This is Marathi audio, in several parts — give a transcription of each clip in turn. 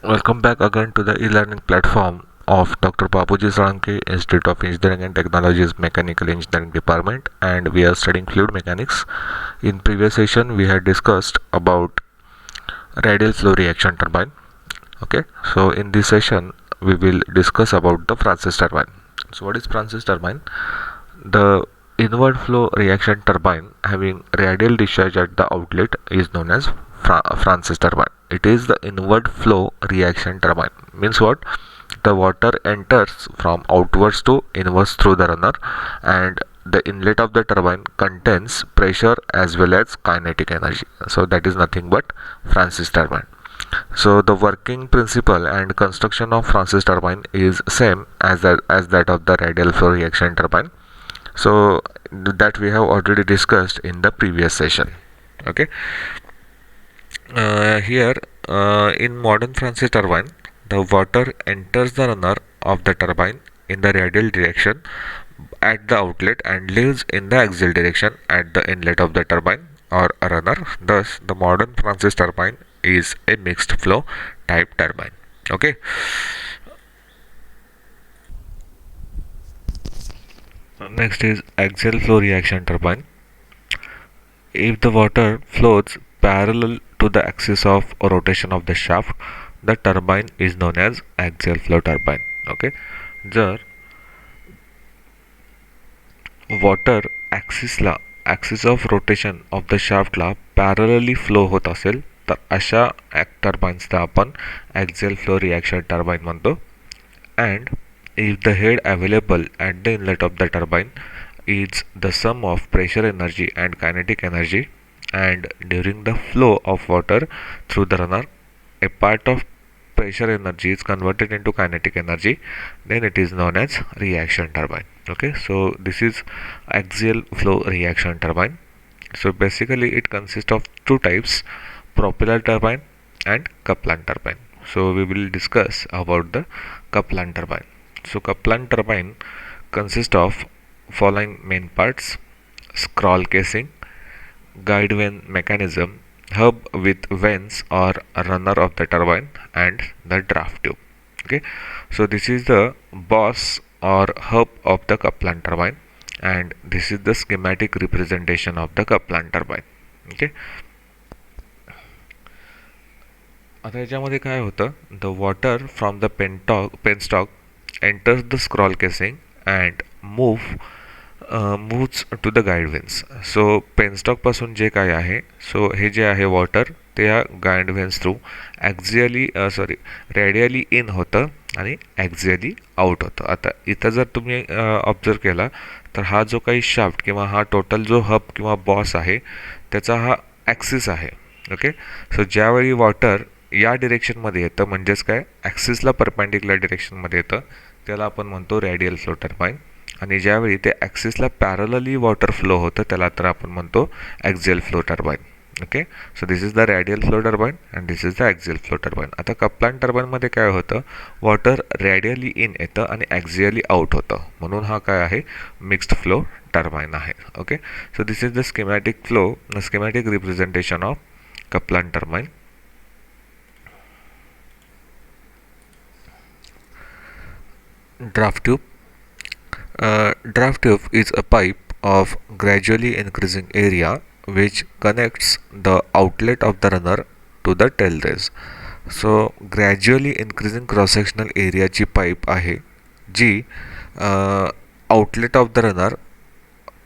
Welcome back again to the e-learning platform of Dr. Babuji Sarangi, Institute of Engineering and Technology's Mechanical Engineering Department, and we are studying fluid mechanics. In previous session, we had discussed about radial flow reaction turbine. Okay, so in this session, we will discuss about the Francis turbine. So what is Francis turbine? The inward flow reaction turbine having radial discharge at the outlet is known as Francis turbine. It is the inward flow reaction turbine. Means what? The water enters from outwards to inwards through the runner, and the inlet of the turbine contains pressure as well as kinetic energy. So that is nothing but Francis turbine. So the working principle and construction of Francis turbine is same as that of the radial flow reaction turbine. So that we have already discussed in the previous session. Okay. Here in modern Francis turbine, the water enters the runner of the turbine in the radial direction at the outlet and leaves in the axial direction at the inlet of the turbine or a runner. Thus, the modern Francis turbine is a mixed flow type turbine. Okay. Next is axial flow reaction turbine. If the water flows parallel to the axis of rotation of the shaft, the turbine is known as axial flow turbine. Okay. जर water axis of rotation of the शाफ्टला पॅरलली फ्लो होत असेल तर अशा टर्बाईन्सला आपण ॲक्झियल फ्लो रिॲक्शन टर्बाईन म्हणतो. And if the head available at the inlet of the turbine is the sum of pressure energy and kinetic energy, and during the flow of water through the runner a part of pressure energy is converted into kinetic energy, then it is known as reaction turbine. Okay, so this is axial flow reaction turbine. So basically it consists of two types, propeller turbine and Kaplan turbine. So we will discuss about the Kaplan turbine. So Kaplan turbine consists of following main parts: scroll casing, guide vane mechanism, hub with vanes or runner of the turbine, and the draft tube. Okay, so this is the boss or hub of the Kaplan turbine, and this is the schematic representation of the Kaplan turbine. Okay, आता याच्यामध्ये काय होतं, the water from the penstock enters the scroll casing and moves to the guide vanes. So penstock पासून जे काय आहे, सो हे जे आहे वॉटर ते या गाईड व्हेन्स थ्रू रेडियली इन होतं आणि ॲक्झियली आउट होतं. आता इथं जर तुम्ही ऑब्झर्व केला तर हा जो काही शाफ्ट किंवा हा टोटल जो हब किंवा बॉस आहे त्याचा हा ॲक्सिस आहे. ओके, सो ज्यावेळी वॉटर या डिरेक्शनमध्ये येतं म्हणजेच काय ॲक्सिसला परपेंडिक्युलर डिरेक्शनमध्ये येतं त्याला आपण म्हणतो रेडियल फ्लो टर्बाईन, आणि ज्यावेळी ते ॲक्सिसला पॅरलली वॉटर फ्लो होतं त्याला तर आपण म्हणतो axial flow turbine. Okay, so this is the radial flow turbine and this is the axial flow turbine. आता कप्लान टर्बाईनमध्ये काय होतं, वॉटर रेडियली इन येतं आणि ॲक्झियली आउट होतं, म्हणून हा काय आहे मिक्स्ड फ्लो टर्बाईन आहे. Okay, so this is the schematic representation of Kaplan turbine. Draft tube. Draft tube is a pipe of gradually increasing area which connects the outlet of the runner to the tail race. So gradually increasing cross sectional area ची पाईप आहे जी आउटलेट ऑफ द रनर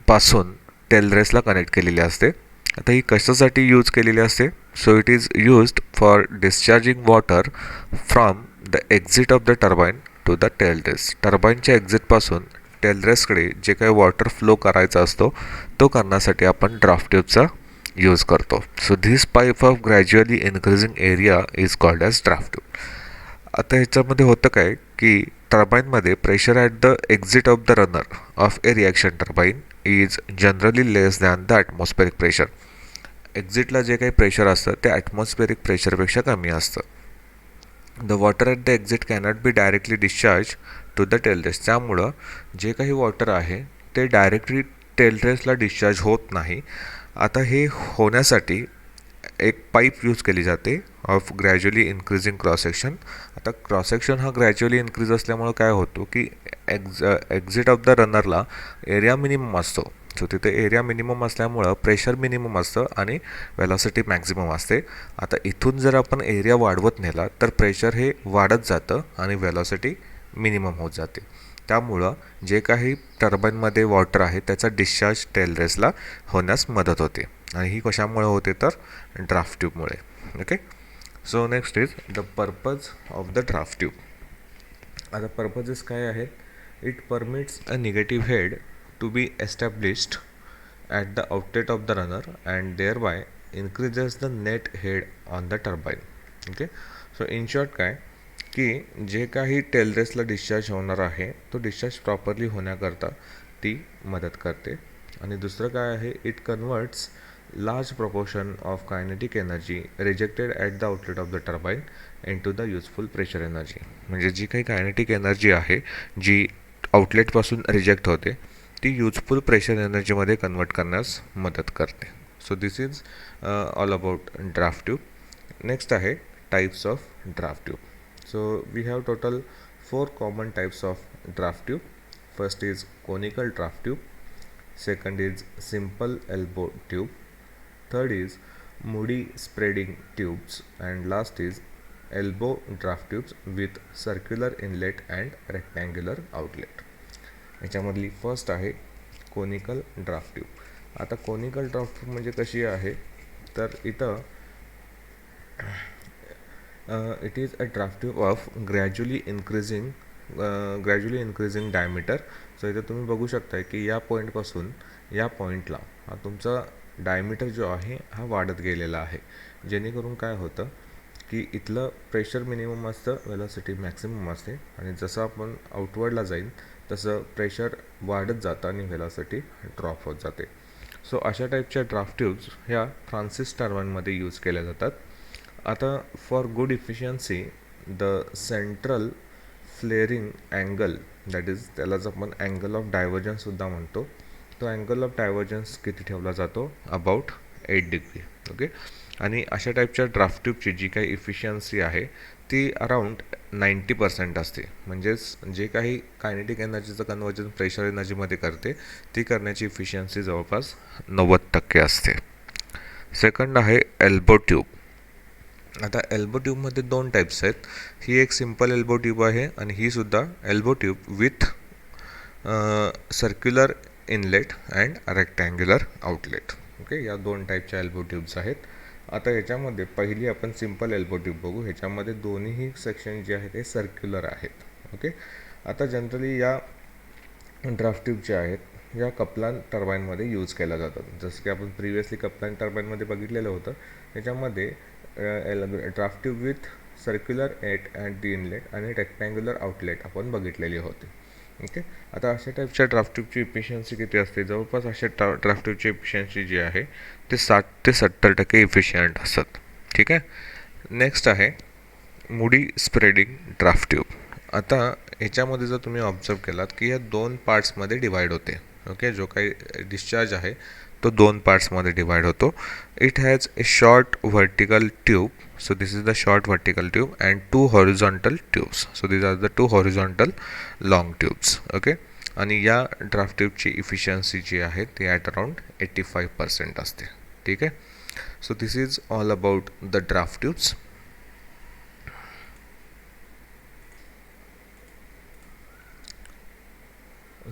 पासून टेल रेसला कनेक्ट केलेली असते. आता ही कशासाठी यूज केलेली असते, so it is used for discharging water from the exit of the turbine to the tail race. टर्बाईनच्या एक्झिटपासून टेल रेसकडे जे काही वॉटर फ्लो करायचा असतो तो करण्यासाठी आपण ड्राफ्ट ट्यूबचा यूज करतो. So this pipe of gradually increasing area is called as draft tube. आता ह्याच्यामध्ये होतं काय की टर्बाईनमध्ये pressure at the exit of the runner of a reaction turbine is generally less than the atmospheric pressure. एक्झिटला जे काही प्रेशर असतं ते ॲटमॉस्फेरिक प्रेशरपेक्षा कमी असतं. The water at the exit cannot be directly discharge to the tail race. त्यामुळं जे काही वॉटर आहे ते डायरेक्टली टेल रेसला डिस्चार्ज होत नाही. आता हे होण्यासाठी एक पाईप यूज केली जाते of gradually increasing cross section. आता क्रॉस सेक्शन हा ग्रॅज्युअली इन्क्रीज असल्यामुळं काय होतो की एक्झिट ऑफ द रनरला एरिया मिनिमम असतो. सो तिथे एरिया मिनिमम असल्यामुळं प्रेशर मिनिमम असतं आणि वेलॉसिटी मॅक्झिमम असते. आता इथून जर आपण एरिया वाढवत नेला तर प्रेशर हे वाढत जातं आणि वेलॉसिटी मिनिमम होत जाते. त्यामुळं जे काही टर्बाईनमध्ये वॉटर आहे त्याचा डिस्चार्ज टेल रेसला होण्यास मदत होते आणि ही कशामुळे होते तर ड्राफ्ट ट्यूबमुळे. Okay. So next is the purpose of the draft tube. आता पर्पजेस काय आहेत? It permits a negative head to be established at the outlet of the runner and thereby increases the net head on the turbine. Okay. So in short काय की जे काही टेल रेसला डिस्चार्ज होणार आहे तो डिस्चार्ज प्रॉपरली होण्याकरता ती मदत करते. आणि दुसरं काय आहे? It converts large proportion of kinetic energy rejected at the outlet of the turbine into the useful pressure energy. म्हणजे जी काही कायनेटिक एनर्जी आहे जी आउटलेटपासून रिजेक्ट होते ती युजफुल प्रेशर एनर्जीमध्ये कन्वर्ट करण्यास मदत करते. So this is all about draft tube. Next आहे types of draft tube. So we have total 4 common types of draft tube. First is conical draft tube. Second is simple elbow tube. Third is moody spreading tubes, and last is elbow draft tubes with circular inlet and rectangular outlet. याच्यामधली फर्स्ट आहे कोनिकल ड्राफ्ट ट्यूब. आता कोनिकल ड्राफ्ट ट्यूब म्हणजे कशी आहे तर इथं it is a draft tube of gradually increasing diameter. So इथं तुम्ही बघू शकता की या पॉईंटपासून या पॉईंटला हा तुमचा डायमीटर जो आहे हा वाढत गेलेला आहे, जेणेकरून काय होतं की इथलं प्रेशर मिनिमम असतं, वेलॉसिटी मॅक्सिमम असते आणि जसं आपण आउटवर्डला जाईल तसं प्रेशर वाढत जातं आणि वेलॉसिटी ड्रॉप होत जाते. सो अशा टाईपच्या ड्राफ्ट ट्यूब्स ह्या फ्रान्सिस टर्बाईनमध्ये यूज केल्या जातात. आता for good efficiency the central flaring angle, that is त्यालाच आपण अँगल ऑफ डायव्हर्जन्ससुद्धा म्हणतो, तो अँगल ऑफ डायव्हर्जन्स किती ठेवला जातो? About 8 degree. ओके. आणि अशा टाईपच्या ड्राफ्ट ट्यूबची जी काही इफिशियन्सी आहे ती अराउंड 90% असते. म्हणजेच जे काही कायनेटिक एनर्जीचं कन्वर्जन प्रेशर एनर्जीमध्ये करते ती करण्याची इफिशियन्सी जवळपास 90% असते. सेकंड आहे एल्बो ट्यूब. आता एल्बो ट्यूबमध्ये 2 टाईप्स आहेत. ही एक सिम्पल एल्बो ट्यूब आहे आणि ही सुद्धा elbow tube with circular inlet and rectangular outlet. Okay. या 2 टाईपच्या एल्बो ट्यूब्स आहेत. आता याच्यामध्ये पहिली आपण सिम्पल एल्बो ट्यूब बघू. ह्याच्यामध्ये दोन्ही सेक्शन जे आहेत ते सर्क्युलर आहेत. ओके. आता जनरली या ड्राफ्ट ट्यूब ज्या आहेत या कपलान टर्बाईनमध्ये यूज केल्या जातात. जसं की आपण प्रिव्हियसली कपलान टर्बाईनमध्ये बघितलेलं होतं. त्याच्यामध्ये draft tube with circular at and the inlet आणि रेक्टँग्युलर आउटलेट आपण बघितलेली होती. ओके. आता अशा टाईपच्या ड्राफ्ट ट्यूबची इफिशियन्सी किती असते? जवळपास अशा ड्राफ्ट ट्यूबची इफिशियन्सी जी आहे ते 60 ते 70% इफिशियंट असतात. ठीक आहे. नेक्स्ट आहे मुडी स्प्रेडिंग ड्राफ्ट ट्यूब. आता ह्याच्यामध्ये जर तुम्ही ऑब्झर्व केलात की या 2 पार्ट्समध्ये डिवाईड होते. ओके. जो काही डिस्चार्ज आहे तो 2 पार्ट्समध्ये डिवाइड होतो. It has a short vertical tube. So this is the short vertical tube and 2 horizontal tubes. So these are the 2 horizontal long tubes. Okay. आणि या ड्राफ्ट ट्यूबची इफिशियन्सी जी आहे ती ॲट अराउंड 85% असते. ठीक आहे. So this is all about the draft tubes.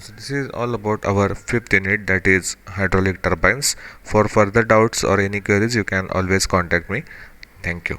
So this is all about our 5th unit, that is hydraulic turbines. For further doubts or any queries you can always contact me. Thank you.